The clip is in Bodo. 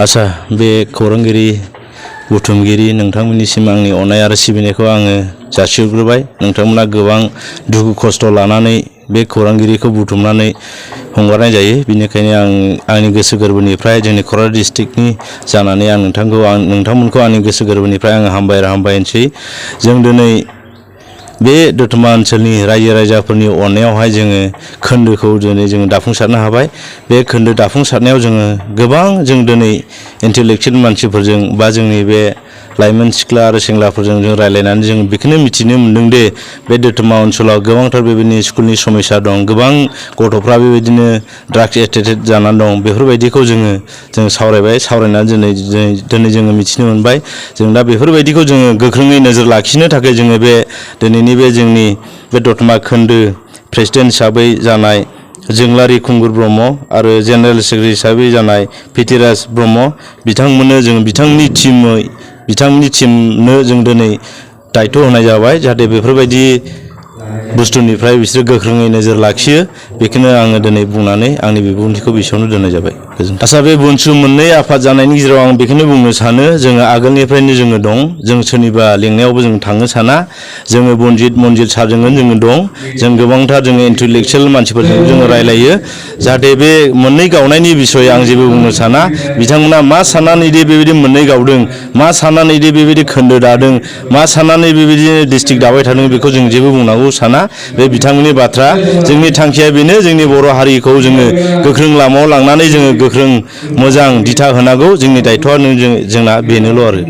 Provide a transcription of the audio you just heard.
आसा बे खौरांगिरि बुथुमगिरि नोंथांमोननिसिम आंनि अननाय आरो सिबिनायखौ आङो जासिहरग्रोबाय। नोंथांमोना गोबां दुखु खस्थ' लानानै बे खौरांगिरिखौ बुथुमनानै हंगारनाय जायो। बिनिखायनो आंनि गोसो गोरबोनिफ्राय जोंनि क'क्राझार डिस्ट्रिक्टनि जानानै आं नोंथांमोनखौ आंनि गोसो गोरबोनिफ्राय आङो हामबायसै। जों दिनै बे दतमा ओनसोलनि रायजो राजाफोरनि अननायावहाय जोङो खोन्दोखौ दिनै जोङो दाफुंसारनो हाबाय। बे खोन्दो दाफुंसारनायाव जोङो गोबां जों दिनै इन्टेलेक्चुवेल मानसिफोरजों बा जोंनि बे लाइमोन सिख्ला आरो सेंग्राफोरजों जों रायज्लायनानै जों बेखौनो मिथिनो मोन्दों दे बे दतमा ओनसोलाव गोबांथार बेबायदिनो स्कुलनि समस्या दं, गोबां गथ'फ्रा बेबायदिनो ड्राग्स एडिक्टेड जानानै दं। बेफोरबायदिखौ जों सावरायनानै दिनै जोङो मिथिनो मोनबाय। जों दा बेफोरबायदिखौ जोङो गोख्रोङै नोजोर लाखिनो थाखाय जोङो बे दिनैनि बे जोंनि बे दतमा खोन्दो प्रेसिडेन्ट हिसाबै जानाय जोंलारि खुंगुर ब्रह्म आरो जेनेरेल सेक्रेटारि हिसाबै जानाय पितिराज ब्रह्म बिथांमोननो जों बिथांमोननि टिमनो जों दिनै दायथ' होनाय जाबाय, जाहाथे बेफोरबायदि बुस्थुनिफ्राय बिसोर गोख्रोङै नोजोर लाखियो। बेखौनो आङो दिनै बुंनानै आंनि बिबुंथिखौ बेसेयावनो दोननाय जाबाय। गोजोन्थों। आसा बे बुनसु मोननै आफाद जानायनि गेजेराव आं बेखौनो बुंनो सानो, जोङो आगोलनिफ्रायनो जोङो दं, जों सोरनिबा लेंनायावबो जों थांनो साना। जोङो मन्जित सारजोंनो जोङो दं। जों गोबांथार जोङो इन्टेलेक्चुवेल मानसिफोरजों जोङो रायलायो, जाहाथे बे मोननै गावनायनि बिसय आं जेबो बुंनो साना। बिथांमोना मा साननानै दि बेबायदि मोननै गावदों, मा साननानै दि बेबायदि खोन्दो दादों, मा साननानै बेबायदिनो डिस्ट्रिक्ट दाबाय थादों, बेखौ जों जेबो बुंनांगौ साना। बे बिथांमोननि बाथ्रा। जोंनि थांखिया बेनो, जोंनि बर' हारिखौ जोङो गोख्रों लामायाव लांनानै जोङो गोख्रों मोजां दिथा होनांगौ। जोंनि दायथ'आ जोंना बेनोल' आरो।